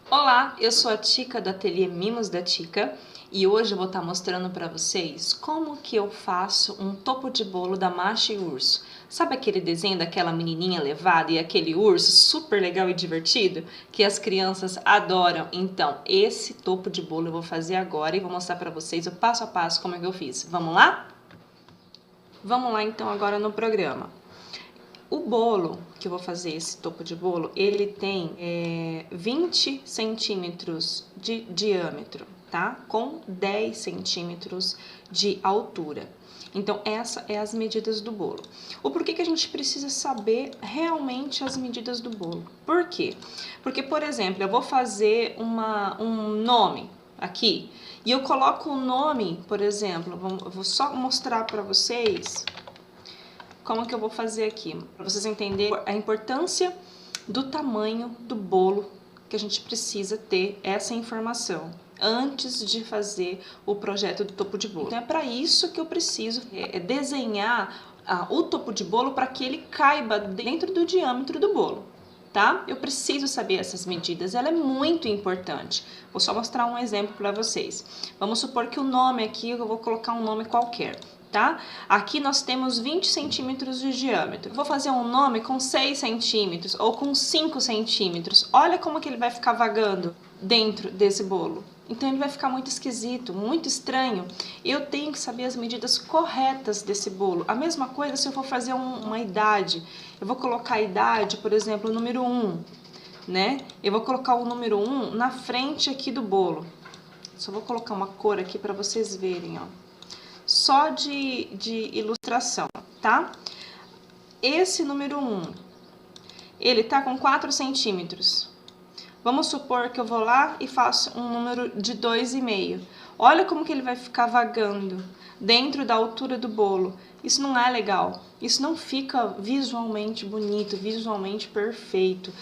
Olá, eu sou a Tica do Ateliê Mimos da Tica e hoje eu vou estar mostrando para vocês como que eu faço um topo de bolo da Masha e Urso. Sabe aquele desenho daquela menininha levada e aquele urso super legal e divertido que as crianças adoram? Então, esse topo de bolo eu vou fazer agora e vou mostrar para vocês o passo a passo como é que eu fiz. Vamos lá? Vamos lá então agora no programa. O bolo, que eu vou fazer esse topo de bolo, ele tem 20 centímetros de diâmetro, tá? Com 10 centímetros de altura. Então, essa é as medidas do bolo. O porquê que a gente precisa saber realmente as medidas do bolo? Por quê? Porque, por exemplo, eu vou fazer um nome aqui e eu coloco o nome, por exemplo, eu vou só mostrar para vocês como que eu vou fazer aqui, para vocês entenderem a importância do tamanho do bolo que a gente precisa ter essa informação antes de fazer o projeto do topo de bolo. Então é para isso que eu preciso desenhar o topo de bolo para que ele caiba dentro do diâmetro do bolo, tá? Eu preciso saber essas medidas, ela é muito importante. Vou só mostrar um exemplo para vocês. Vamos supor que o nome aqui, eu vou colocar um nome qualquer. Tá? Aqui nós temos 20 centímetros de diâmetro. Vou fazer um nome com 6 centímetros ou com 5 centímetros. Olha como que ele vai ficar vagando dentro desse bolo. Então ele vai ficar muito esquisito, muito estranho. Eu tenho que saber as medidas corretas desse bolo. A mesma coisa se eu for fazer uma idade. Eu vou colocar a idade, por exemplo, o número 1, né? Eu vou colocar o número 1 na frente aqui do bolo. Só vou colocar uma cor aqui para vocês verem, ó. Só de ilustração, tá? Esse número 1, ele tá com 4 centímetros. Vamos supor que eu vou lá e faço um número de 2,5. Olha como que ele vai ficar vagando dentro da altura do bolo. Isso não é legal. Isso não fica visualmente bonito, visualmente perfeito.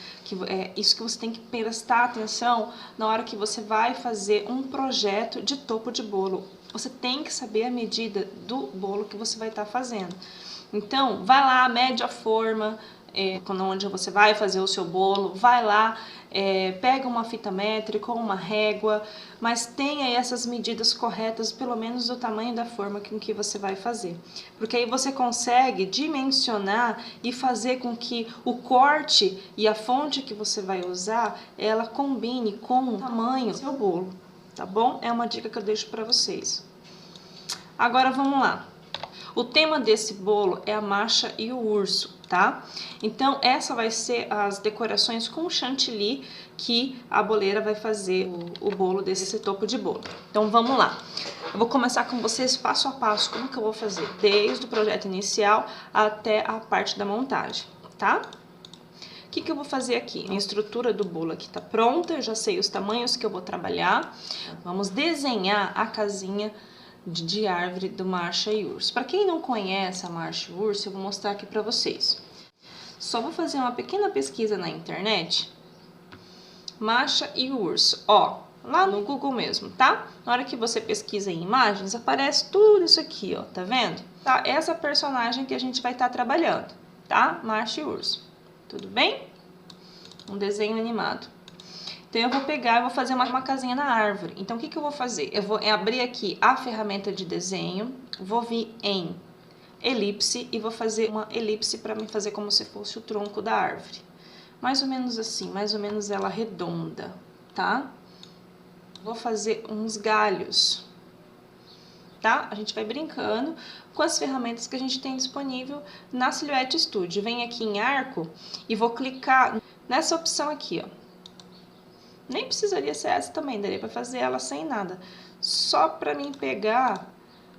É isso que você tem que prestar atenção na hora que você vai fazer um projeto de topo de bolo. Você tem que saber a medida do bolo que você vai estar fazendo. Então, vai lá, mede a forma, onde você vai fazer o seu bolo, vai lá, pega uma fita métrica ou uma régua, mas tenha essas medidas corretas, pelo menos do tamanho da forma com que você vai fazer. Porque aí você consegue dimensionar e fazer com que o corte e a fonte que você vai usar, ela combine com o tamanho do seu bolo, tá bom? É uma dica que eu deixo para vocês. Agora vamos lá. O tema desse bolo é a Masha e o Urso, tá? Então, essa vai ser as decorações com chantilly que a boleira vai fazer o bolo desse topo de bolo. Então, vamos lá. Eu vou começar com vocês passo a passo como que eu vou fazer, desde o projeto inicial até a parte da montagem, tá? O que eu vou fazer aqui? A estrutura do bolo aqui tá pronta, eu já sei os tamanhos que eu vou trabalhar. Vamos desenhar a casinha de árvore do Masha e Urso. Para quem não conhece a Masha e Urso, eu vou mostrar aqui para vocês. Só vou fazer uma pequena pesquisa na internet. Masha e Urso, ó, lá no Google mesmo, tá? Na hora que você pesquisa em imagens, aparece tudo isso aqui, ó, tá vendo? Tá, essa personagem que a gente vai estar trabalhando, tá? Masha e Urso, tudo bem? Um desenho animado. Então, eu vou pegar e vou fazer uma casinha na árvore. Então, o que eu vou fazer? Eu vou abrir aqui a ferramenta de desenho, vou vir em elipse e vou fazer uma elipse para me fazer como se fosse o tronco da árvore. Mais ou menos assim, mais ou menos ela redonda, tá? Vou fazer uns galhos, tá? A gente vai brincando com as ferramentas que a gente tem disponível na Silhouette Studio. Vem aqui em arco e vou clicar nessa opção aqui, ó. Nem precisaria ser essa também, daria pra fazer ela sem nada. Só pra mim pegar,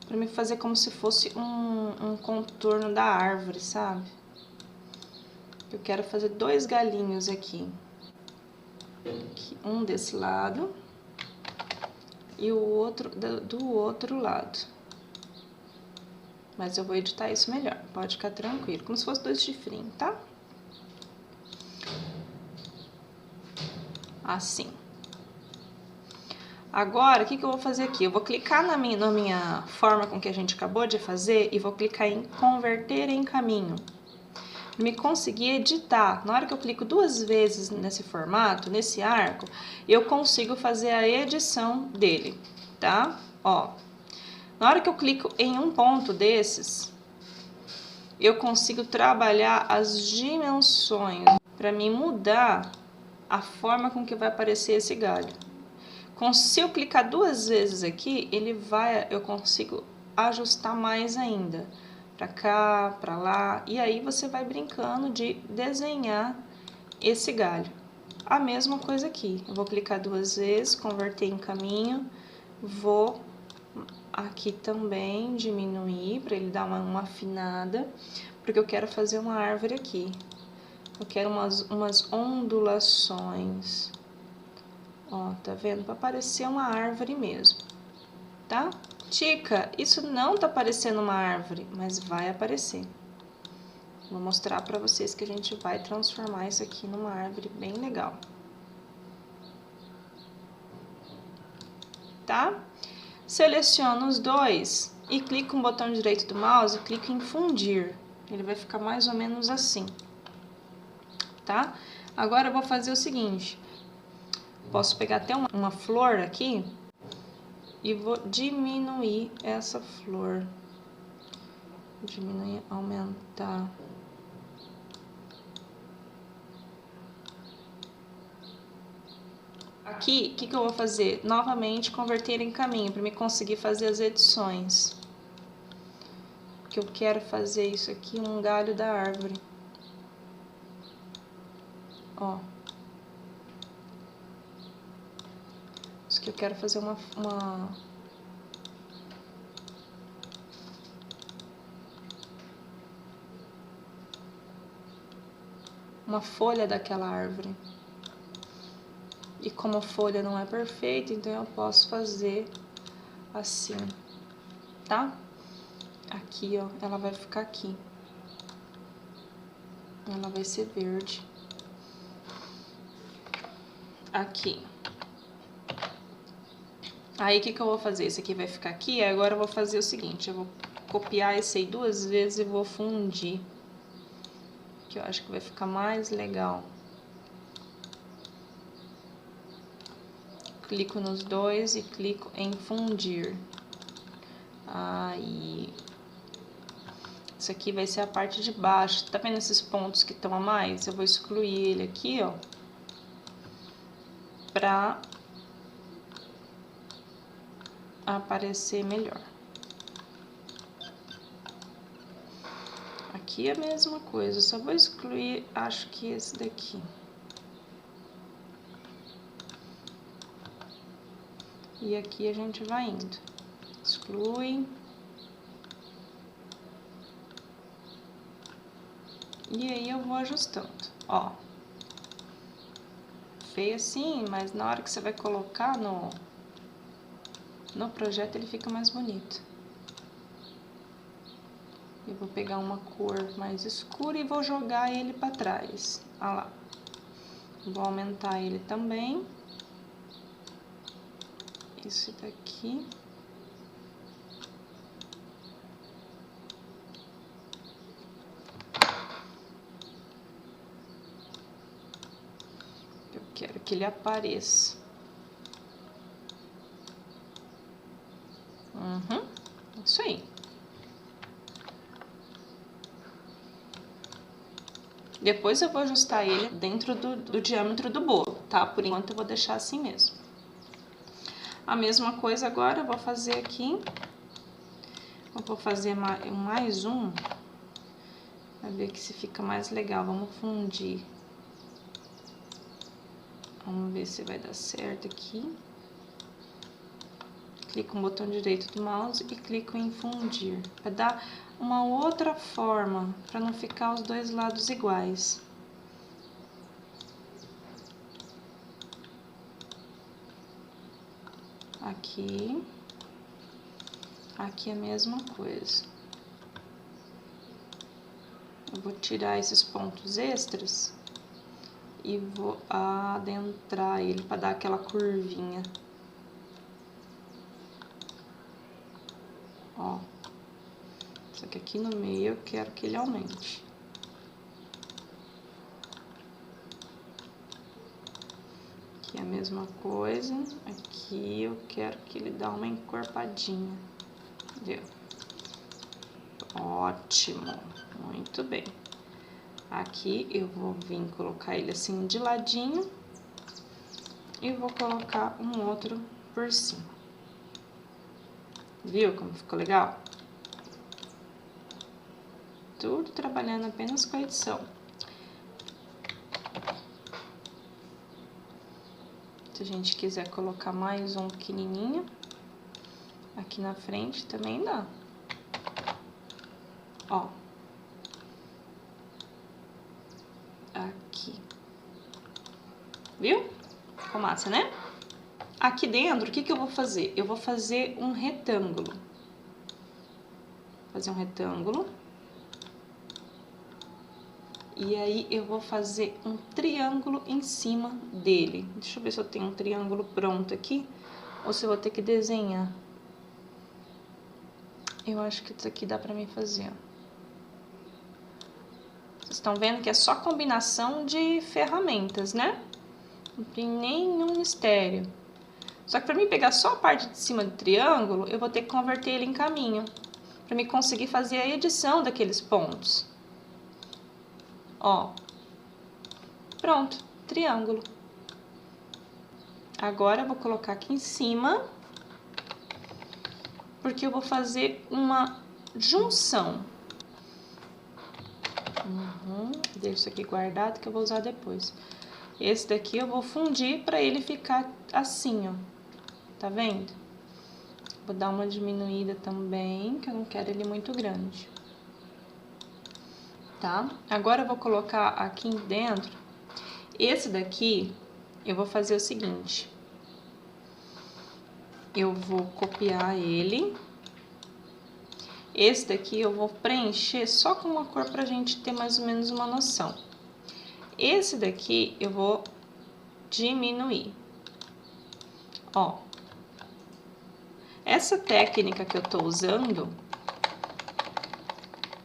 pra mim fazer como se fosse um contorno da árvore, sabe? Eu quero fazer 2 galinhos aqui. Um desse lado e o outro do outro lado. Mas eu vou editar isso melhor, pode ficar tranquilo. Como se fosse 2 chifrinhos, tá? Assim. Agora, o que eu vou fazer aqui? Eu vou clicar na minha forma com que a gente acabou de fazer e vou clicar em converter em caminho. me conseguir editar. Na hora que eu clico 2 vezes nesse formato, nesse arco, eu consigo fazer a edição dele, tá? Ó, na hora que eu clico em um ponto desses, eu consigo trabalhar as dimensões para mim mudar a forma com que vai aparecer esse galho. Se eu clicar 2 vezes aqui, eu consigo ajustar mais ainda, para cá, para lá, e aí você vai brincando de desenhar esse galho. A mesma coisa aqui, eu vou clicar 2 vezes, converter em caminho, vou aqui também diminuir para ele dar uma afinada, porque eu quero fazer uma árvore aqui. Eu quero umas ondulações. Ó, tá vendo? Para parecer uma árvore mesmo, tá? Tica, isso não tá parecendo uma árvore, mas vai aparecer. Vou mostrar para vocês que a gente vai transformar isso aqui numa árvore bem legal. Tá? Seleciono os dois e clico no botão direito do mouse e clico em fundir. Ele vai ficar mais ou menos assim, tá? Agora eu vou fazer o seguinte. Posso pegar até uma flor aqui e vou diminuir essa flor. Diminuir, aumentar. Aqui, o que eu vou fazer? Novamente, converter em caminho, para me conseguir fazer as edições. Porque eu quero fazer isso aqui, um galho da árvore. Ó. Isso que eu quero fazer uma folha daquela árvore. E como a folha não é perfeita, então eu posso fazer assim, tá? Aqui, ó, ela vai ficar aqui. Ela vai ser verde. Aqui. Aí, o que eu vou fazer? Esse aqui vai ficar aqui, agora eu vou fazer o seguinte, eu vou copiar esse aí 2 vezes e vou fundir. Que eu acho que vai ficar mais legal. Clico nos dois e clico em fundir. Aí, isso aqui vai ser a parte de baixo. Tá vendo esses pontos que estão a mais? Eu vou excluir ele aqui, ó, pra aparecer melhor. Aqui é a mesma coisa, eu só vou excluir, acho que esse daqui. E aqui a gente vai indo. Exclui. E aí eu vou ajustando, ó. Feio assim, mas na hora que você vai colocar no projeto ele fica mais bonito. Eu vou pegar uma cor mais escura e vou jogar ele para trás. Olha lá. Vou aumentar ele também. Esse daqui. Eu quero que ele apareça. Isso aí. Depois eu vou ajustar ele dentro do diâmetro do bolo, tá? Por enquanto eu vou deixar assim mesmo. A mesma coisa agora eu vou fazer aqui. Eu vou fazer mais um. Pra ver que se fica mais legal. Vamos fundir. Vamos ver se vai dar certo aqui. Clico no botão direito do mouse e clico em fundir. Para dar uma outra forma, para não ficar os dois lados iguais. Aqui. Aqui é a mesma coisa. Eu vou tirar esses pontos extras e vou adentrar ele para dar aquela curvinha. Ó. Só que aqui no meio eu quero que ele aumente. Aqui é a mesma coisa. Aqui eu quero que ele dê uma encorpadinha. Deu. Ótimo. Muito bem. Aqui eu vou vir colocar ele assim de ladinho. E vou colocar um outro por cima. Viu como ficou legal? Tudo trabalhando apenas com a edição. Se a gente quiser colocar mais um pequenininho aqui na frente, também dá. Ó. Aqui. Viu? Ficou massa, né? Aqui dentro, o que que eu vou fazer? Eu vou fazer um retângulo. Fazer um retângulo. E aí, eu vou fazer um triângulo em cima dele. Deixa eu ver se eu tenho um triângulo pronto aqui. Ou se eu vou ter que desenhar. Eu acho que isso aqui dá pra mim fazer, ó. Vocês estão vendo que é só combinação de ferramentas, né? Não tem nenhum mistério. Só que pra mim pegar só a parte de cima do triângulo, eu vou ter que converter ele em caminho. Pra mim conseguir fazer a edição daqueles pontos. Ó. Pronto, triângulo. Agora eu vou colocar aqui em cima, porque eu vou fazer uma junção. Deixa isso aqui guardado que eu vou usar depois. Esse daqui eu vou fundir para ele ficar assim, ó. Tá vendo? Vou dar uma diminuída também, que eu não quero ele muito grande. Tá? Agora eu vou colocar aqui dentro. Esse daqui, eu vou fazer o seguinte. Eu vou copiar ele. Esse daqui eu vou preencher só com uma cor pra gente ter mais ou menos uma noção. Esse daqui eu vou diminuir. Ó. Essa técnica que eu tô usando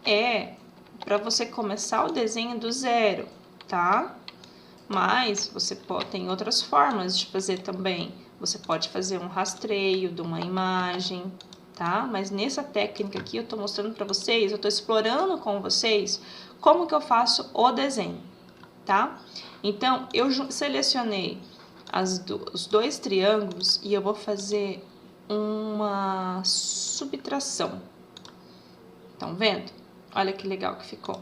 é para você começar o desenho do zero, tá? Mas você tem outras formas de fazer também. Você pode fazer um rastreio de uma imagem, tá? Mas nessa técnica aqui eu tô mostrando para vocês, eu tô explorando com vocês como que eu faço o desenho, tá? Então, eu selecionei os dois triângulos e eu vou fazer uma subtração. Estão vendo? Olha que legal que ficou.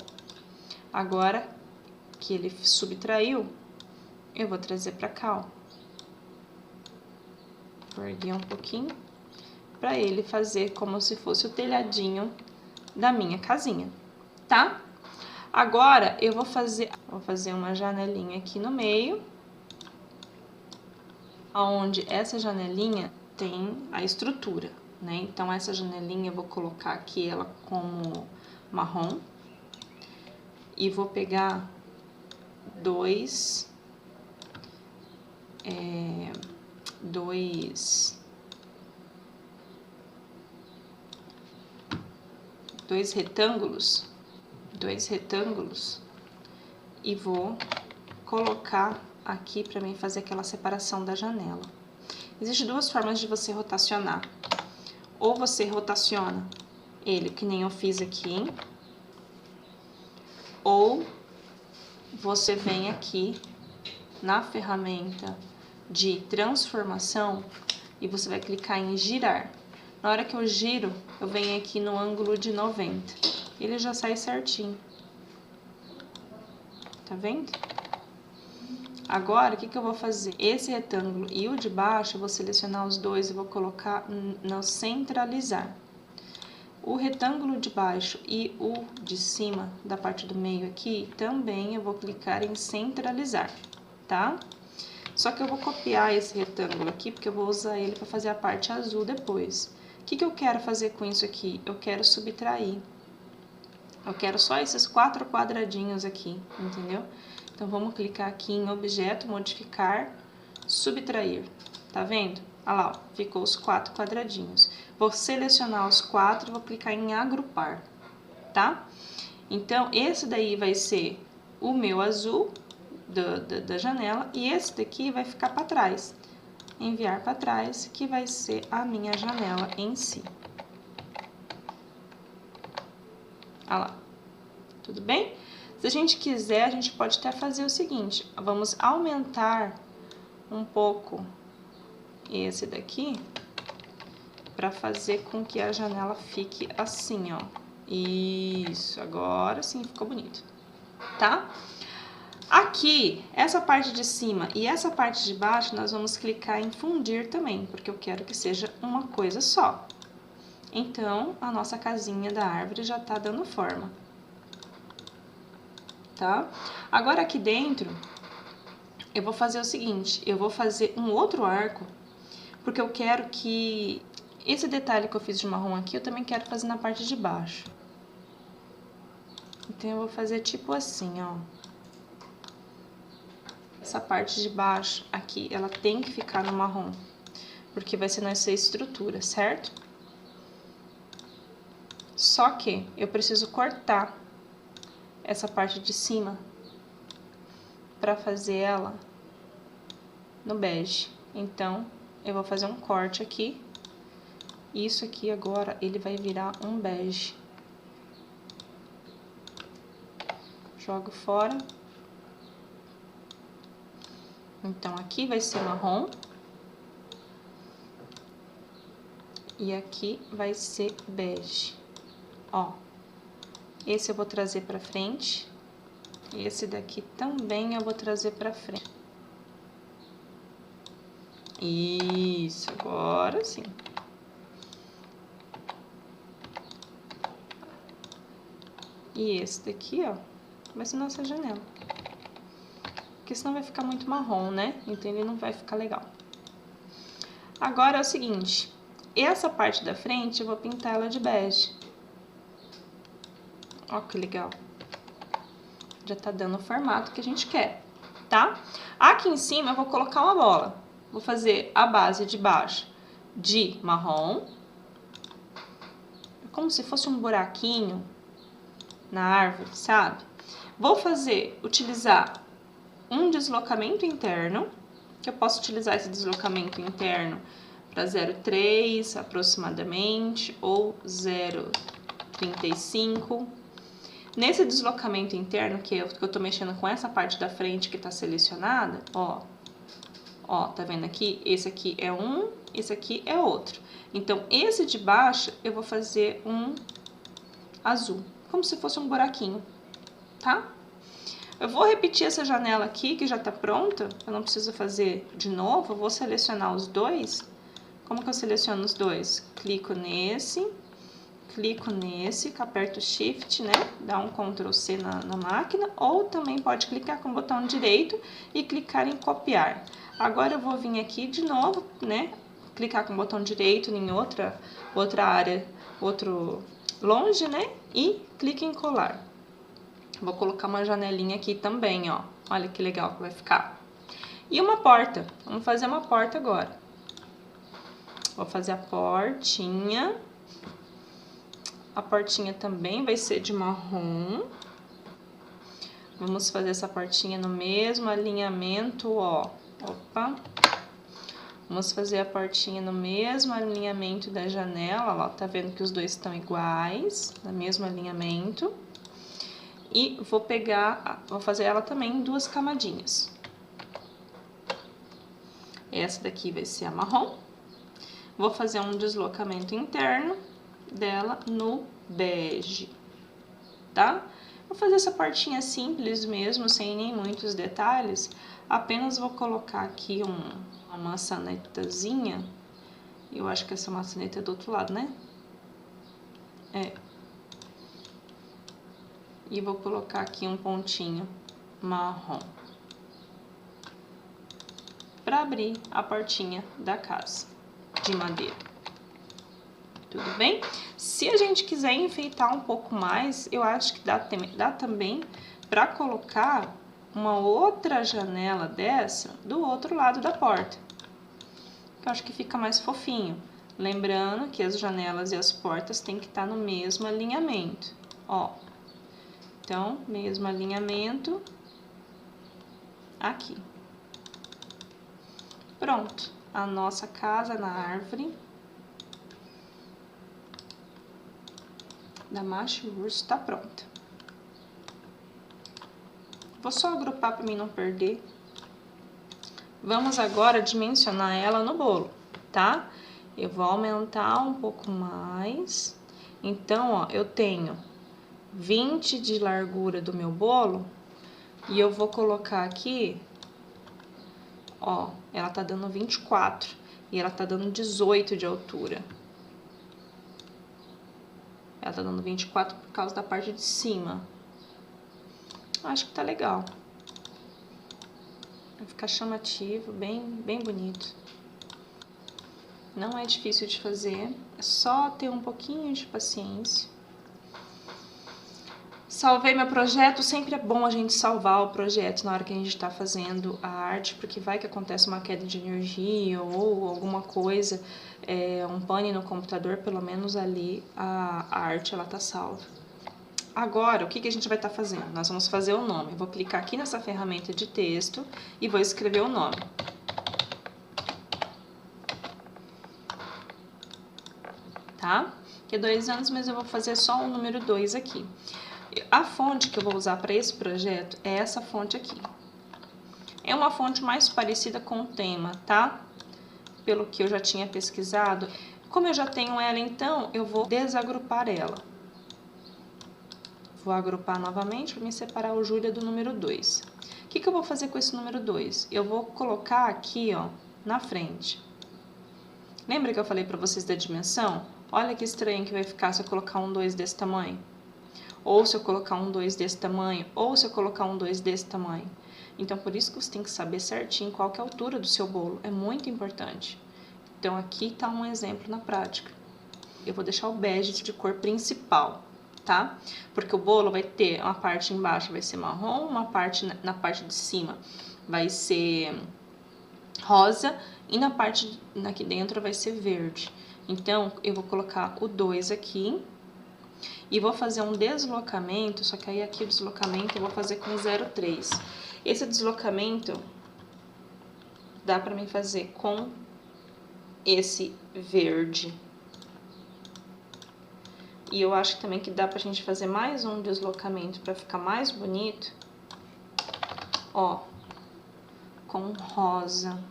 Agora que ele subtraiu, eu vou trazer pra cá, ó. Vou erguer um pouquinho pra ele fazer como se fosse o telhadinho da minha casinha, tá? Agora eu vou fazer uma janelinha aqui no meio, onde essa janelinha tem a estrutura, né? Então, essa janelinha eu vou colocar aqui ela como marrom. E vou pegar dois retângulos e vou colocar aqui para mim fazer aquela separação da janela. Existem duas formas de você rotacionar. Ou você rotaciona ele, que nem eu fiz aqui, ou você vem aqui na ferramenta de transformação e você vai clicar em girar. Na hora que eu giro, eu venho aqui no ângulo de 90. Ele já sai certinho. Tá vendo? Agora, o que que eu vou fazer? Esse retângulo e o de baixo, eu vou selecionar os dois e vou colocar no centralizar. O retângulo de baixo e o de cima, da parte do meio aqui, também eu vou clicar em centralizar, tá? Só que eu vou copiar esse retângulo aqui, porque eu vou usar ele para fazer a parte azul depois. O que que eu quero fazer com isso aqui? Eu quero subtrair. Eu quero só esses 4 quadradinhos aqui, entendeu? Então, vamos clicar aqui em objeto, modificar, subtrair. Tá vendo? Olha lá, ó, ficou os 4 quadradinhos. Vou selecionar os 4 e vou clicar em agrupar, tá? Então, esse daí vai ser o meu azul da janela, e esse daqui vai ficar para trás. Enviar para trás, que vai ser a minha janela em si. Olha lá. Tudo bem? Se a gente quiser, a gente pode até fazer o seguinte, vamos aumentar um pouco esse daqui, para fazer com que a janela fique assim, ó. Isso, agora sim ficou bonito, tá? Aqui, essa parte de cima e essa parte de baixo, nós vamos clicar em fundir também, porque eu quero que seja uma coisa só. Então, a nossa casinha da árvore já tá dando forma, tá? Agora, aqui dentro, eu vou fazer o seguinte, eu vou fazer um outro arco, porque eu quero que esse detalhe que eu fiz de marrom aqui, eu também quero fazer na parte de baixo. Então, eu vou fazer tipo assim, ó. Essa parte de baixo aqui, ela tem que ficar no marrom, porque vai ser nossa estrutura, certo? Só que eu preciso cortar essa parte de cima para fazer ela no bege. Então, eu vou fazer um corte aqui. Isso aqui agora, ele vai virar um bege. Jogo fora. Então, aqui vai ser marrom. E aqui vai ser bege. Ó. Esse eu vou trazer pra frente. Esse daqui também eu vou trazer pra frente. Isso, agora sim. E esse daqui, ó, vai ser nossa janela. Porque senão vai ficar muito marrom, né? Então, ele não vai ficar legal. Agora é o seguinte, essa parte da frente eu vou pintar ela de bege. Ó que legal. Já tá dando o formato que a gente quer, tá? Aqui em cima eu vou colocar uma bola. Vou fazer a base de baixo de marrom. Como se fosse um buraquinho na árvore, sabe? Vou utilizar um deslocamento interno, que eu posso utilizar esse deslocamento interno para 0,3 aproximadamente, ou 0,35. Nesse deslocamento interno, que eu tô mexendo com essa parte da frente que tá selecionada, ó, tá vendo aqui? Esse aqui é um, esse aqui é outro. Então, esse de baixo, eu vou fazer um azul, como se fosse um buraquinho, tá? Eu vou repetir essa janela aqui, que já tá pronta, eu não preciso fazer de novo, eu vou selecionar os dois. Como que eu seleciono os dois? Clico nesse, aperto o Shift, né? Dá um Ctrl C na máquina, ou também pode clicar com o botão direito e clicar em copiar. Agora eu vou vir aqui de novo, né? Clicar com o botão direito em outra área, longe, né? E clique em colar. Vou colocar uma janelinha aqui também, ó. Olha que legal que vai ficar. E uma porta. Vamos fazer uma porta agora. Vou fazer a portinha. A portinha também vai ser de marrom. Vamos fazer essa portinha no mesmo alinhamento, ó. Opa. Vamos fazer a portinha no mesmo alinhamento da janela, ó. Tá vendo que os dois estão iguais, no mesmo alinhamento. E vou fazer ela também em duas camadinhas. Essa daqui vai ser a marrom. Vou fazer um deslocamento interno dela no bege, tá? Vou fazer essa portinha simples mesmo, sem nem muitos detalhes. Apenas vou colocar aqui uma maçanetazinha. Eu acho que essa maçaneta é do outro lado, né? É. E vou colocar aqui um pontinho marrom para abrir a portinha da casa de madeira. Tudo bem? Se a gente quiser enfeitar um pouco mais, eu acho que dá também para colocar uma outra janela dessa do outro lado da porta. Eu acho que fica mais fofinho. Lembrando que as janelas e as portas têm que estar no mesmo alinhamento, ó. Então, mesmo alinhamento. aqui. Pronto, a nossa casa na árvore da Macho e Urso tá pronta. Vou só agrupar para mim não perder. Vamos agora dimensionar ela no bolo, tá? Eu vou aumentar um pouco mais. Então, ó, eu tenho 20 de largura do meu bolo e eu vou colocar aqui, ó, ela tá dando 24 e ela tá dando 18 de altura. Ela tá dando 24 por causa da parte de cima. Acho que tá legal. Vai ficar chamativo, bem bonito. Não é difícil de fazer, é só ter um pouquinho de paciência. Salvei meu projeto, sempre é bom a gente salvar o projeto na hora que a gente está fazendo a arte, porque vai que acontece uma queda de energia ou alguma coisa, um pane no computador, pelo menos ali a arte ela tá salva. Agora, o que a gente vai estar fazendo? Nós vamos fazer o nome. Eu vou clicar aqui nessa ferramenta de texto e vou escrever o nome. Tá? Que é 2 anos, mas eu vou fazer só o número 2 aqui. A fonte que eu vou usar para esse projeto é essa fonte aqui. É uma fonte mais parecida com o tema, tá? Pelo que eu já tinha pesquisado. Como eu já tenho ela, então, eu vou desagrupar ela. Vou agrupar novamente para me separar o Júlia do número 2. O que eu vou fazer com esse número 2? Eu vou colocar aqui, ó, na frente. Lembra que eu falei para vocês da dimensão? Olha que estranho que vai ficar se eu colocar um 2 desse tamanho. Ou se eu colocar um 2 desse tamanho, ou se eu colocar um 2 desse tamanho. Então, por isso que você tem que saber certinho qual que é a altura do seu bolo. É muito importante. Então, aqui tá um exemplo na prática. Eu vou deixar o bege de cor principal, tá? Porque o bolo vai ter uma parte embaixo vai ser marrom, uma parte na parte de cima vai ser rosa e na parte aqui dentro vai ser verde. Então, eu vou colocar o 2 aqui. E vou fazer um deslocamento, só que aí aqui o deslocamento eu vou fazer com 0,3. Esse deslocamento dá pra mim fazer com esse verde. E eu acho também que dá pra gente fazer mais um deslocamento pra ficar mais bonito. Ó, com rosa.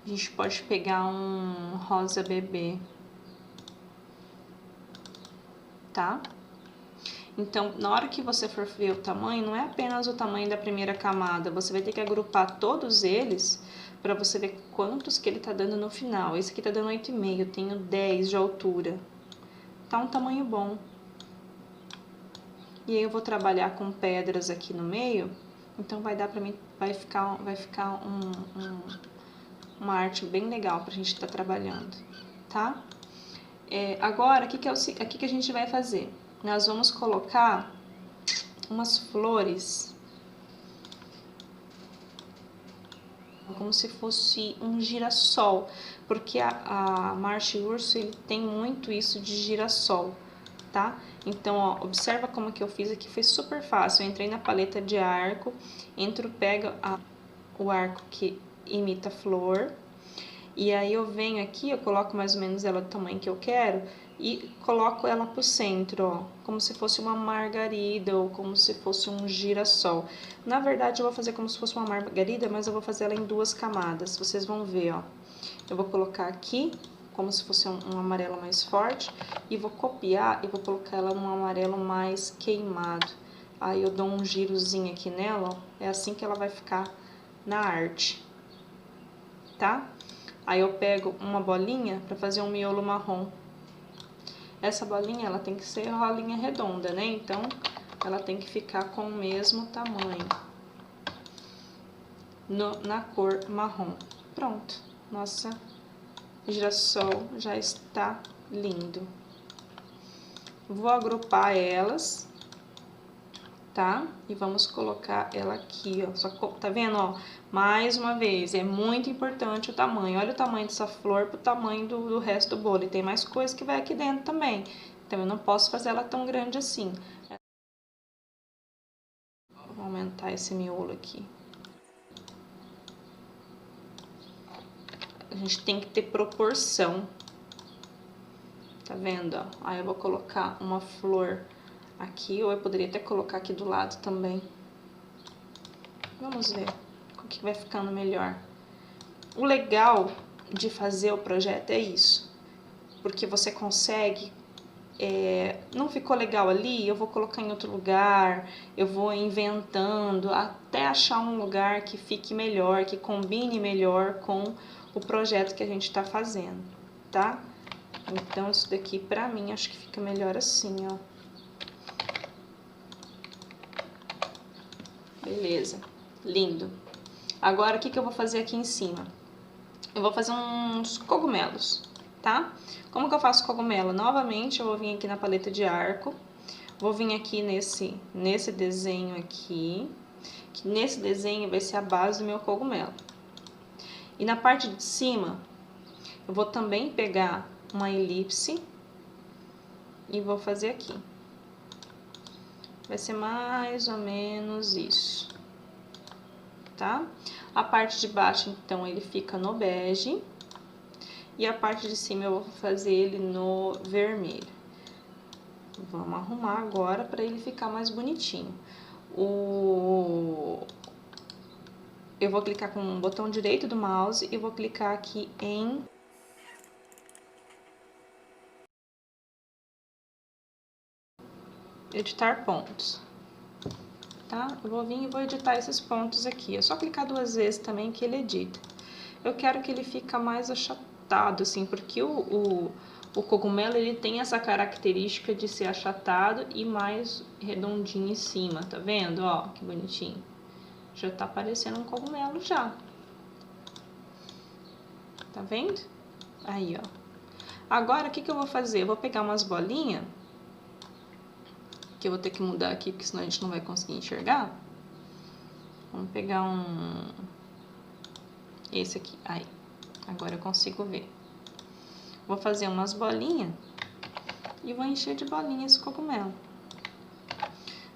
A gente pode pegar um rosa bebê. Tá? Então, na hora que você for ver o tamanho, não é apenas o tamanho da primeira camada, você vai ter que agrupar todos eles para você ver quantos que ele tá dando no final. Esse aqui tá dando 8,5, eu tenho 10 de altura. Tá um tamanho bom. E aí eu vou trabalhar com pedras aqui no meio, então vai dar para mim, vai ficar uma arte bem legal pra gente estar trabalhando, tá? Agora, o que a gente vai fazer? Nós vamos colocar umas flores, como se fosse um girassol, porque a Macho e Urso ele tem muito isso de girassol, tá? Então, ó, observa como que eu fiz aqui, foi super fácil. Eu entrei na paleta de arco, pego o arco que imita flor, e aí eu venho aqui, eu coloco mais ou menos ela do tamanho que eu quero e coloco ela pro centro, ó, como se fosse uma margarida ou como se fosse um girassol. Na verdade, eu vou fazer como se fosse uma margarida, mas eu vou fazer ela em 2 camadas, vocês vão ver, ó. Eu vou colocar aqui como se fosse um amarelo mais forte e vou copiar e vou colocar ela num amarelo mais queimado. Aí eu dou um girozinho aqui nela, ó, é assim que ela vai ficar na arte, tá? Aí eu pego uma bolinha para fazer um miolo marrom. Essa bolinha, ela tem que ser rolinha redonda, né? Então, ela tem que ficar com o mesmo tamanho. Na cor marrom. Pronto. Nossa girassol já está lindo. Vou agrupar elas, tá? E vamos colocar ela aqui, ó. Só, tá vendo, ó? Mais uma vez, é muito importante o tamanho. Olha o tamanho dessa flor pro tamanho do resto do bolo. E tem mais coisa que vai aqui dentro também. Então, eu não posso fazer ela tão grande assim. Vou aumentar esse miolo aqui. a gente tem que ter proporção. Tá vendo, ó? Aí eu vou colocar uma flor aqui, ou eu poderia até colocar aqui do lado também. Vamos ver o que vai ficando melhor. O legal de fazer o projeto é isso, porque você consegue... não ficou legal ali, eu vou colocar em outro lugar, eu vou inventando até achar um lugar que fique melhor, que combine melhor com o projeto que a gente tá fazendo, tá? Então, isso daqui, pra mim, acho que fica melhor assim, ó. Beleza, lindo. Agora, o que que eu vou fazer aqui em cima? Eu vou fazer uns cogumelos, tá? Como que eu faço cogumelo? Novamente, eu vou vir aqui na paleta de arco. Vou vir aqui nesse desenho aqui. Que nesse desenho vai ser a base do meu cogumelo. E na parte de cima, eu vou também pegar uma elipse e vou fazer aqui. Vai ser mais ou menos isso, tá? A parte de baixo, então, ele fica no bege. E a parte de cima eu vou fazer ele no vermelho. Vamos arrumar agora para ele ficar mais bonitinho. Eu vou clicar com o botão direito do mouse e vou clicar aqui em... editar pontos, tá? Eu vou vir e vou editar esses pontos aqui. É só clicar 2 vezes também que ele edita. Eu quero que ele fique mais achatado, assim, porque o cogumelo, ele tem essa característica de ser achatado e mais redondinho em cima, tá vendo? Ó, que bonitinho. Já tá parecendo um cogumelo já. Tá vendo? Aí, ó. Agora, o que que eu vou fazer? Eu vou pegar umas bolinhas, que eu vou ter que mudar aqui, porque senão a gente não vai conseguir enxergar. Vamos pegar esse aqui. Aí, agora eu consigo ver. Vou fazer umas bolinhas e vou encher de bolinhas esse cogumelo.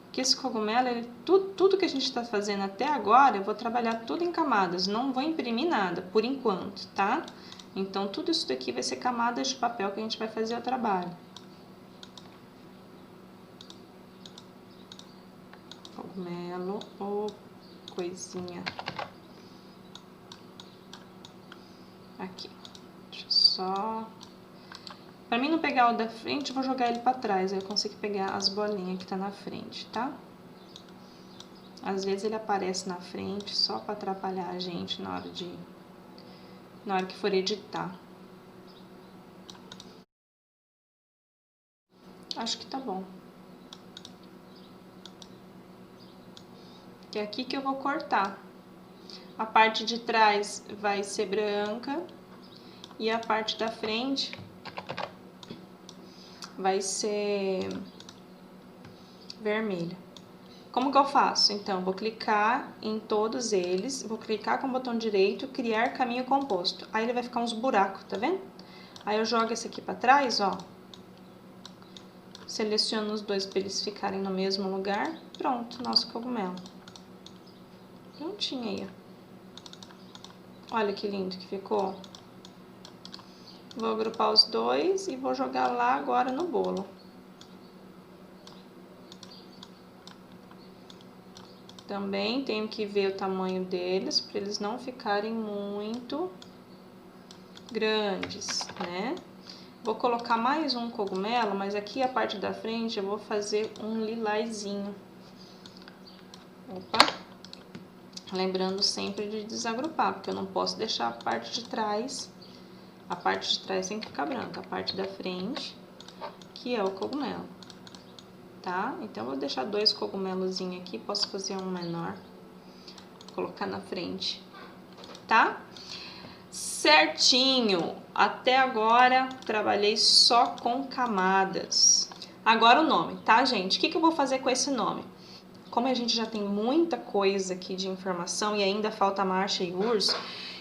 Porque esse cogumelo, ele, tudo que a gente tá fazendo até agora, eu vou trabalhar tudo em camadas. Não vou imprimir nada, por enquanto, tá? Então, tudo isso daqui vai ser camadas de papel que a gente vai fazer o trabalho. Cogumelo ou coisinha. Aqui. Deixa eu só... Pra mim não pegar o da frente, eu vou jogar ele pra trás. Aí eu consigo pegar as bolinhas que tá na frente, tá? Às vezes ele aparece na frente só pra atrapalhar a gente na hora que for editar. Acho que tá bom. Que é aqui que eu vou cortar. A parte de trás vai ser branca e a parte da frente vai ser vermelha. Como que eu faço? Então, vou clicar em todos eles, vou clicar com o botão direito, criar caminho composto. Aí ele vai ficar uns buracos, tá vendo? Aí eu jogo esse aqui pra trás, ó. Seleciono os dois para eles ficarem no mesmo lugar. Pronto, nosso cogumelo. Prontinho aí, ó. Olha que lindo que ficou. Vou agrupar os dois e vou jogar lá agora no bolo. Também tenho que ver o tamanho deles, para eles não ficarem muito grandes, né? Vou colocar mais um cogumelo, mas aqui a parte da frente eu vou fazer um lilazinho. Opa! Lembrando sempre de desagrupar, porque eu não posso deixar a parte de trás. A parte de trás tem que ficar branca, a parte da frente, que é o cogumelo, tá? Então, eu vou deixar 2 cogumelozinhos aqui, posso fazer um menor, colocar na frente, tá? Certinho! Até agora, trabalhei só com camadas. Agora o nome, tá, gente? O que eu vou fazer com esse nome? Como a gente já tem muita coisa aqui de informação e ainda falta marcha e urso,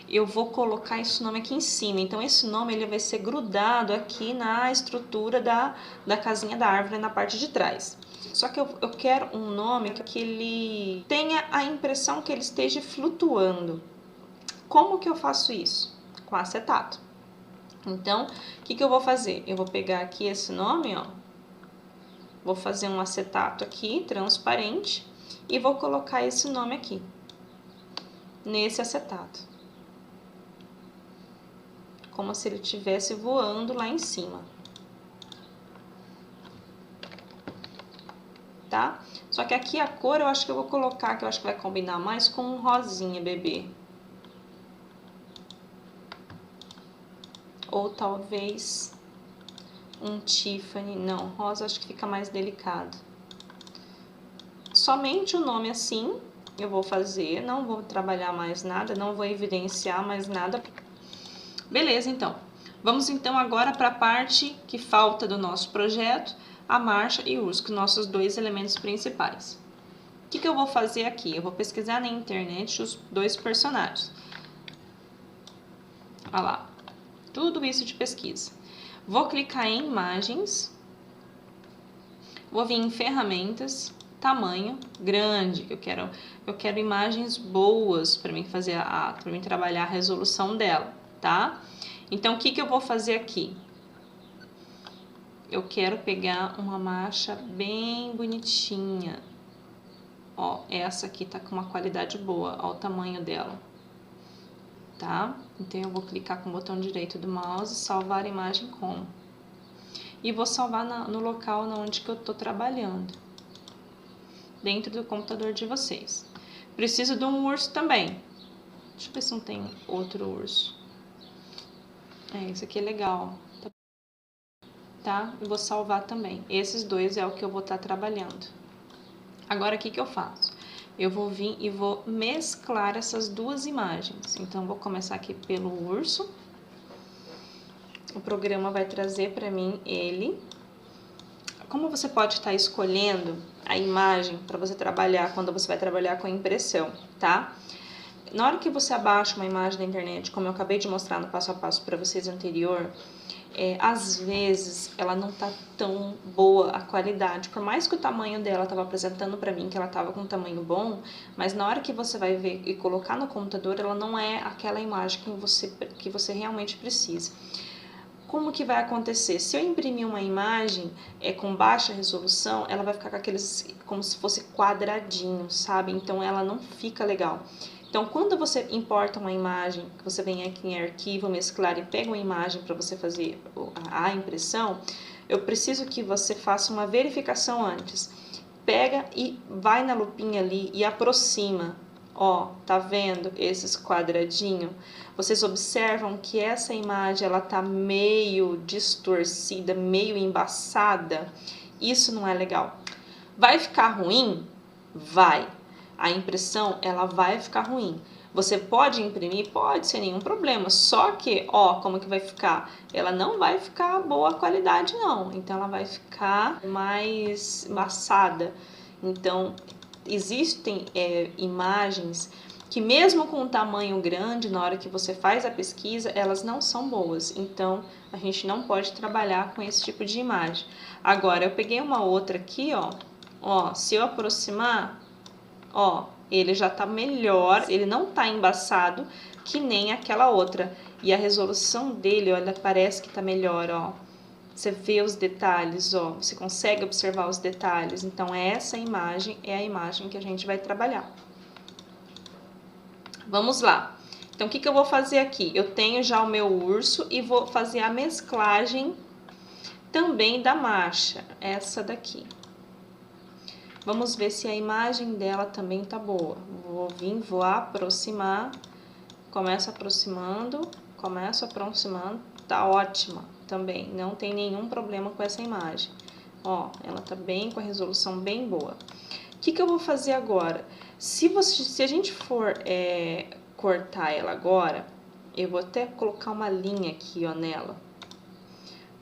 eu vou colocar esse nome aqui em cima. Então, esse nome ele vai ser grudado aqui na estrutura da casinha da árvore, na parte de trás. Só que eu quero um nome que ele tenha a impressão que ele esteja flutuando. Como que eu faço isso? com acetato. Então, o que eu vou fazer? Eu vou pegar aqui esse nome, ó. Vou fazer um acetato aqui, transparente, e vou colocar esse nome aqui, nesse acetato. Como se ele estivesse voando lá em cima. Tá? Só que aqui a cor eu acho que eu vou colocar, que eu acho que vai combinar mais com um rosinha, bebê. Ou talvez um Tiffany. Não, rosa acho que fica mais delicado. Somente o nome assim eu vou fazer, não vou trabalhar mais nada, não vou evidenciar mais nada. Beleza, então. Vamos então agora para a parte que falta do nosso projeto, a marcha e o urso, que são nossos dois elementos principais. O que eu vou fazer aqui? Eu vou pesquisar na internet os dois personagens. Olha lá, tudo isso de pesquisa. Vou clicar em imagens, vou vir em ferramentas, tamanho grande, que eu quero imagens boas para mim fazer para mim trabalhar a resolução dela, tá? Então o que eu vou fazer aqui? Eu quero pegar uma marcha bem bonitinha. Ó, essa aqui tá com uma qualidade boa, ó o tamanho dela. Tá? Então eu vou clicar com o botão direito do mouse, salvar a imagem como. E vou salvar no local onde que eu tô trabalhando. Dentro do computador de vocês. Preciso de um urso também. Deixa eu ver se não tem outro urso. Esse aqui é legal. Tá? Eu vou salvar também. Esses dois é o que eu vou estar trabalhando. Agora, o que eu faço? Eu vou vir e vou mesclar essas duas imagens. Então, vou começar aqui pelo urso. O programa vai trazer para mim ele. Como você pode estar escolhendo a imagem para você trabalhar quando você vai trabalhar com impressão, tá? Na hora que você abaixa uma imagem da internet, como eu acabei de mostrar no passo a passo para vocês anterior, às vezes ela não tá tão boa a qualidade, por mais que o tamanho dela tava apresentando para mim que ela tava com um tamanho bom, mas na hora que você vai ver e colocar no computador, ela não é aquela imagem que você realmente precisa. Como que vai acontecer? Se eu imprimir uma imagem com baixa resolução, ela vai ficar com aqueles, como se fosse quadradinho, sabe? Então ela não fica legal. Então, quando você importa uma imagem, que você vem aqui em arquivo, mesclar e pega uma imagem para você fazer a impressão, eu preciso que você faça uma verificação antes. Pega e vai na lupinha ali e aproxima. Ó, tá vendo esses quadradinhos? Vocês observam que essa imagem, ela tá meio distorcida, meio embaçada. Isso não é legal. Vai ficar ruim? Vai. A impressão, ela vai ficar ruim. Você pode imprimir? Pode, sem nenhum problema. Só que, ó, como que vai ficar? Ela não vai ficar boa qualidade, não. Então, ela vai ficar mais embaçada. Então, existem imagens que mesmo com um tamanho grande, na hora que você faz a pesquisa, elas não são boas. Então, a gente não pode trabalhar com esse tipo de imagem. Agora, eu peguei uma outra aqui, ó, se eu aproximar, ó, ele já tá melhor, ele não tá embaçado que nem aquela outra. E a resolução dele, olha, parece que tá melhor, ó. Você vê os detalhes, ó, você consegue observar os detalhes. Então, essa imagem é a imagem que a gente vai trabalhar. Vamos lá. Então, o que eu vou fazer aqui? Eu tenho já o meu urso e vou fazer a mesclagem também da marcha, essa daqui. Vamos ver se a imagem dela também tá boa. Vou vir, vou aproximar, começo aproximando, tá ótima também, não tem nenhum problema com essa imagem. Ó, ela tá bem, com a resolução bem boa. O que eu vou fazer agora? Se a gente for cortar ela agora, eu vou até colocar uma linha aqui, ó, nela.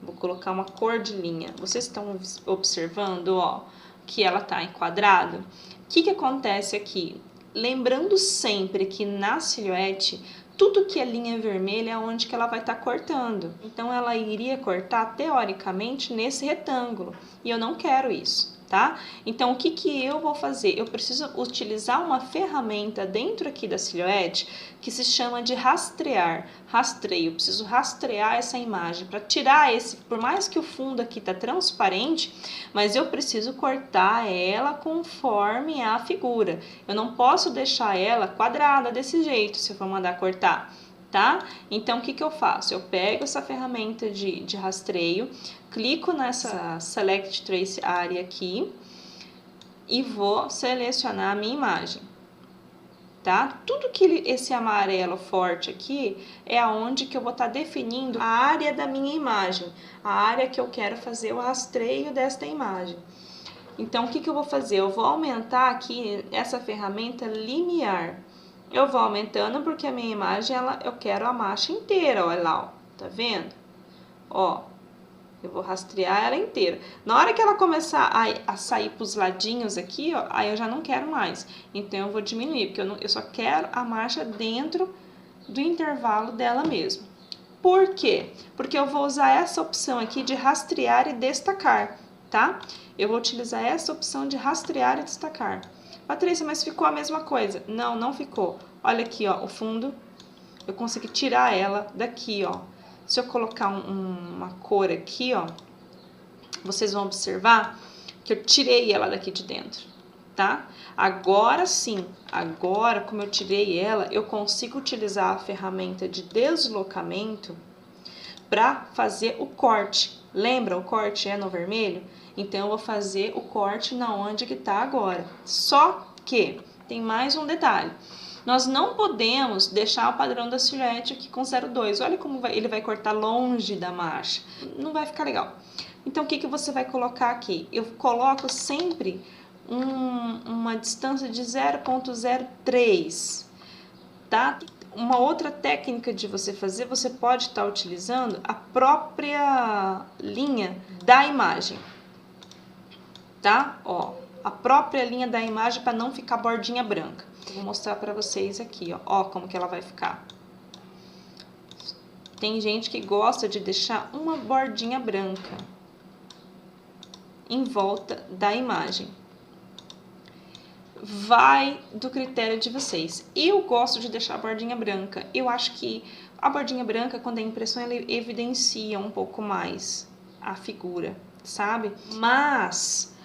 Vou colocar uma cor de linha. Vocês estão observando, ó, que ela tá enquadrada? O que acontece aqui? Lembrando sempre que na silhuete, tudo que é linha vermelha é onde que ela vai estar cortando. Então, ela iria cortar, teoricamente, nesse retângulo. E eu não quero isso. tá? Então, o que que eu vou fazer? Eu preciso utilizar uma ferramenta dentro aqui da silhuete que se chama de rastrear, rastreio. Eu preciso rastrear essa imagem para tirar esse, por mais que o fundo aqui tá transparente, mas eu preciso cortar ela conforme a figura. Eu não posso deixar ela quadrada desse jeito, se eu for mandar cortar. Tá? Então, o que que eu faço? Eu pego essa ferramenta de rastreio, clico nessa Select Trace Area aqui e vou selecionar a minha imagem, tá? Tudo que esse amarelo forte aqui é aonde que eu vou estar definindo a área da minha imagem, a área que eu quero fazer o rastreio desta imagem. Então, o que que eu vou fazer? Eu vou aumentar aqui essa ferramenta linear. Eu vou aumentando porque a minha imagem, eu quero a marcha inteira, olha lá, ó, tá vendo? Ó, eu vou rastrear ela inteira. Na hora que ela começar a sair pros ladinhos aqui, ó, aí eu já não quero mais. Então, eu vou diminuir, porque eu só quero a marcha dentro do intervalo dela mesmo. Por quê? Porque eu vou usar essa opção aqui de rastrear e destacar, tá? Eu vou utilizar essa opção de rastrear e destacar. Patrícia, mas ficou a mesma coisa? Não, não ficou. Olha aqui, ó, o fundo, eu consegui tirar ela daqui, ó. Se eu colocar uma cor aqui, ó, vocês vão observar que eu tirei ela daqui de dentro, tá? Agora sim, agora como eu tirei ela, eu consigo utilizar a ferramenta de deslocamento para fazer o corte. Lembra, o corte é no vermelho? Então, eu vou fazer o corte na onde que tá agora. Só que tem mais um detalhe. Nós não podemos deixar o padrão da silhuete aqui com 0,2. Olha como ele vai cortar longe da marcha. Não vai ficar legal. Então, o que que você vai colocar aqui? Eu coloco sempre uma distância de 0,03, tá? Uma outra técnica de você fazer, você pode estar utilizando a própria linha da imagem, tá? Ó, a própria linha da imagem para não ficar bordinha branca. Eu vou mostrar para vocês aqui, ó. Ó como que ela vai ficar. Tem gente que gosta de deixar uma bordinha branca em volta da imagem. Vai do critério de vocês. Eu gosto de deixar a bordinha branca. Eu acho que a bordinha branca, quando é impressão, ela evidencia um pouco mais a figura, sabe? Mas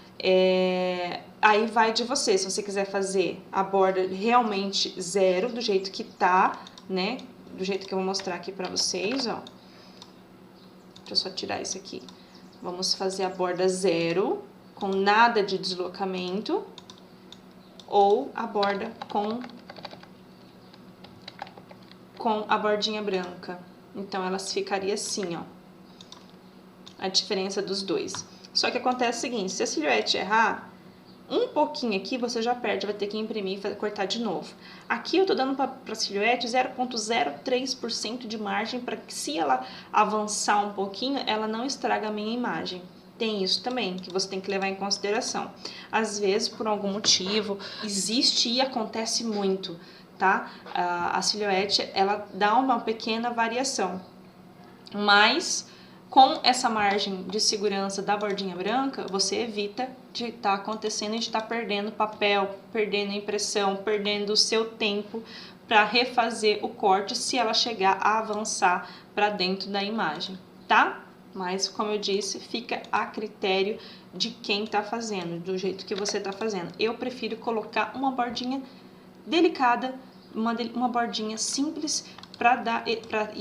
aí vai de você. Se você quiser fazer a borda realmente zero, do jeito que tá, né? Do jeito que eu vou mostrar aqui pra vocês, ó. Deixa eu só tirar isso aqui. Vamos fazer a borda zero, com nada de deslocamento. Ou a borda com a bordinha branca. Então, elas ficariam assim, ó. A diferença dos dois. Só que acontece o seguinte, se a silhuete errar, um pouquinho aqui você já perde, vai ter que imprimir e cortar de novo. Aqui eu tô dando pra silhuete 0,03% de margem para que se ela avançar um pouquinho, ela não estraga a minha imagem. Tem isso também, que você tem que levar em consideração. Às vezes, por algum motivo, existe e acontece muito, tá? A silhuete, ela dá uma pequena variação. Mas, com essa margem de segurança da bordinha branca, você evita de estar acontecendo e de estar perdendo papel, perdendo impressão, perdendo o seu tempo para refazer o corte se ela chegar a avançar para dentro da imagem, tá? Mas, como eu disse, fica a critério de quem tá fazendo, do jeito que você tá fazendo. Eu prefiro colocar uma bordinha delicada, uma bordinha simples,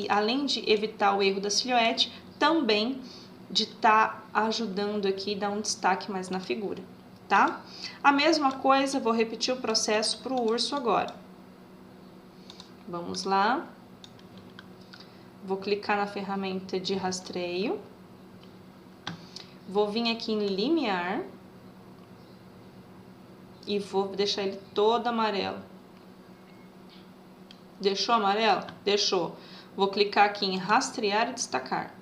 além de evitar o erro da silhuete, também de estar ajudando aqui, dar um destaque mais na figura, tá? A mesma coisa, vou repetir o processo pro urso agora. Vamos lá. Vou clicar na ferramenta de rastreio. Vou vir aqui em linear. E vou deixar ele todo amarelo. Deixou amarelo? Deixou. Vou clicar aqui em rastrear e destacar.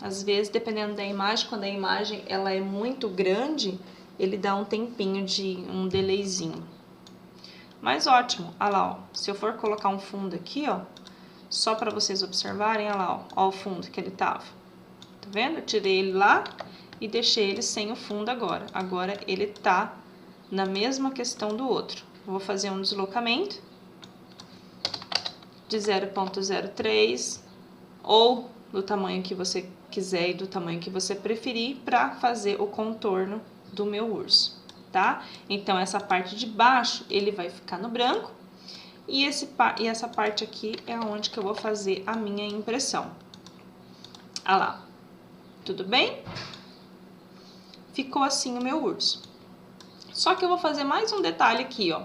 Às vezes, dependendo da imagem, quando a imagem ela é muito grande, ele dá um tempinho de um delayzinho. Mas ótimo. Olha lá, ó. Se eu for colocar um fundo aqui, ó. Só para vocês observarem, olha lá, ó o fundo que ele tava. Tá vendo? Eu tirei ele lá e deixei ele sem o fundo agora. Agora ele tá na mesma questão do outro. Vou fazer um deslocamento de 0,03 ou do tamanho que você quiser e do tamanho que você preferir para fazer o contorno do meu urso, tá? Então, essa parte de baixo, ele vai ficar no branco e essa parte aqui é onde que eu vou fazer a minha impressão. Ah lá, tudo bem? Ficou assim o meu urso. Só que eu vou fazer mais um detalhe aqui, ó.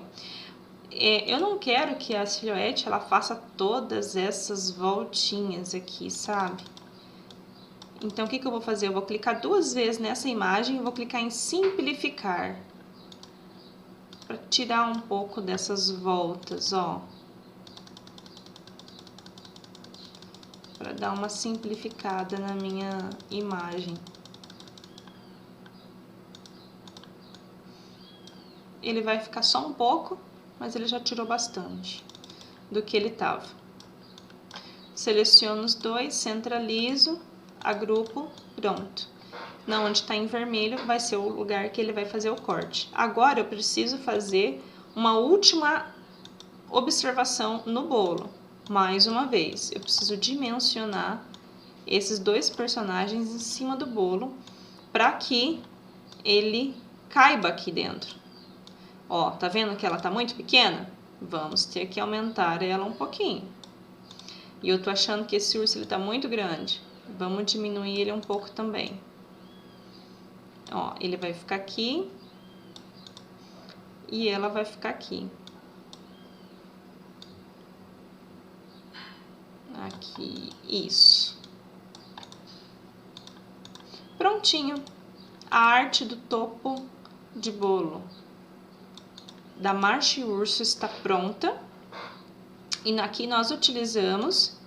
Eu não quero que a silhuete, ela faça todas essas voltinhas aqui, sabe? Então, o que que eu vou fazer? Eu vou clicar 2 vezes nessa imagem e vou clicar em simplificar. Para tirar um pouco dessas voltas, ó. Para dar uma simplificada na minha imagem. Ele vai ficar só um pouco, mas ele já tirou bastante do que ele tava. Seleciono os dois, centralizo, agrupo, pronto. Na onde tá em vermelho vai ser o lugar que ele vai fazer o corte. Agora eu preciso fazer uma última observação no bolo. Mais uma vez, eu preciso dimensionar esses dois personagens em cima do bolo para que ele caiba aqui dentro. Ó, tá vendo que ela tá muito pequena? Vamos ter que aumentar ela um pouquinho. E eu tô achando que esse urso ele tá muito grande. Vamos diminuir ele um pouco também. Ó, ele vai ficar aqui. E ela vai ficar aqui. Aqui, isso. Prontinho. A arte do topo de bolo da Marcha e Urso está pronta. E aqui nós utilizamos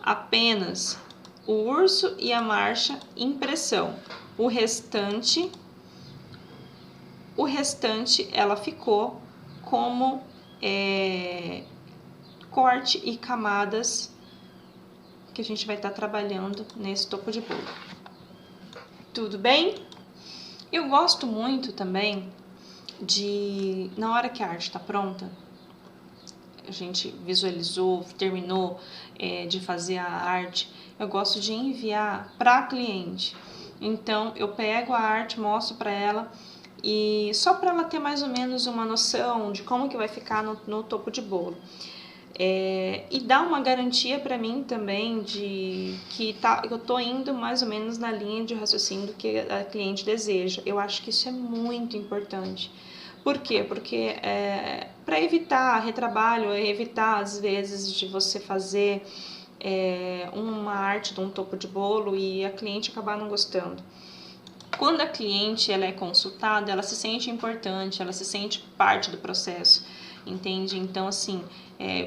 apenas o urso e a marcha impressão. O restante ela ficou como corte e camadas que a gente vai estar trabalhando nesse topo de bolo. Tudo bem? Eu gosto muito também de, na hora que a arte está pronta, a gente visualizou, terminou de fazer a arte, eu gosto de enviar para a cliente. Então, eu pego a arte, mostro para ela, e só para ela ter mais ou menos uma noção de como que vai ficar no topo de bolo. E dá uma garantia para mim também de que eu tô indo mais ou menos na linha de raciocínio do que a cliente deseja. Eu acho que isso é muito importante. Por quê? Porque para evitar retrabalho, evitar às vezes de você fazer uma arte de um topo de bolo e a cliente acabar não gostando. Quando a cliente ela é consultada, ela se sente importante, ela se sente parte do processo, entende? Então, assim,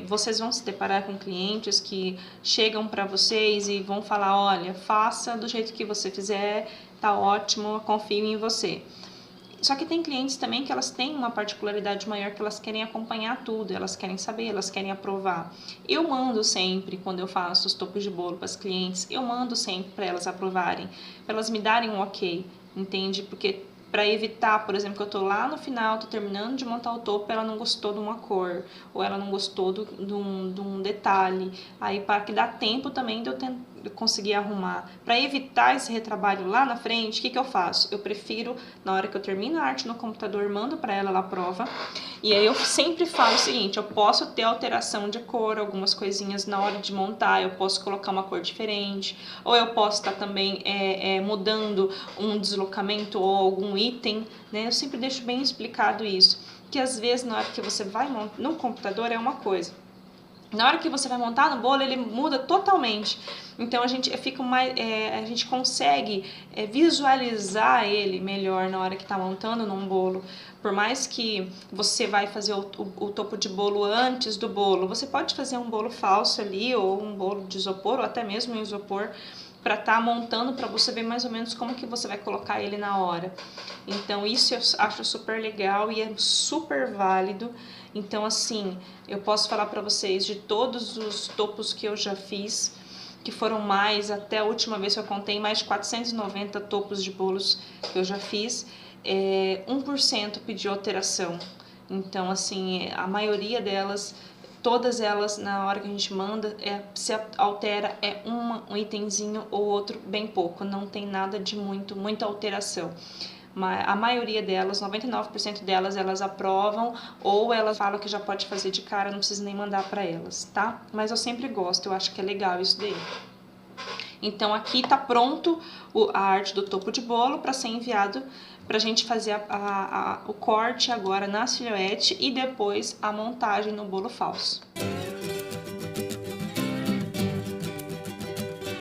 vocês vão se deparar com clientes que chegam para vocês e vão falar, olha, faça do jeito que você fizer, tá ótimo, confio em você. Só que tem clientes também que elas têm uma particularidade maior, que elas querem acompanhar tudo, elas querem saber, elas querem aprovar. Eu mando sempre, quando eu faço os topos de bolo para as clientes, eu mando sempre para elas aprovarem, para elas me darem um ok, entende? Porque para evitar, por exemplo, que eu tô lá no final, tô terminando de montar o topo, ela não gostou de uma cor, ou ela não gostou de um detalhe, aí para que dá tempo também de eu conseguir arrumar. Para evitar esse retrabalho lá na frente, o que eu faço? Eu prefiro, na hora que eu termino a arte no computador, mando para ela a prova, e aí eu sempre falo o seguinte, eu posso ter alteração de cor, algumas coisinhas na hora de montar, eu posso colocar uma cor diferente, ou eu posso estar também mudando um deslocamento ou algum item, né? Eu sempre deixo bem explicado isso, que às vezes na hora que você vai no computador é uma coisa, na hora que você vai montar no bolo ele muda totalmente. Então a gente a gente consegue visualizar ele melhor na hora que está montando num bolo. Por mais que você vai fazer o topo de bolo antes do bolo, você pode fazer um bolo falso ali, ou um bolo de isopor, ou até mesmo um isopor, para estar montando, para você ver mais ou menos como que você vai colocar ele na hora. Então isso eu acho super legal e é super válido. Então assim, eu posso falar para vocês de todos os topos que eu já fiz, que foram mais, até a última vez que eu contei, mais de 490 topos de bolos que eu já fiz, 1% pediu alteração. Então, assim, a maioria delas, todas elas, na hora que a gente manda, se altera um itemzinho ou outro, bem pouco, não tem nada de muita alteração. A maioria delas, 99% delas, elas aprovam ou elas falam que já pode fazer de cara, não precisa nem mandar para elas, tá? Mas eu sempre gosto, eu acho que é legal isso daí. Então aqui tá pronto a arte do topo de bolo para ser enviado pra gente fazer o corte agora na silhuete e depois a montagem no bolo falso.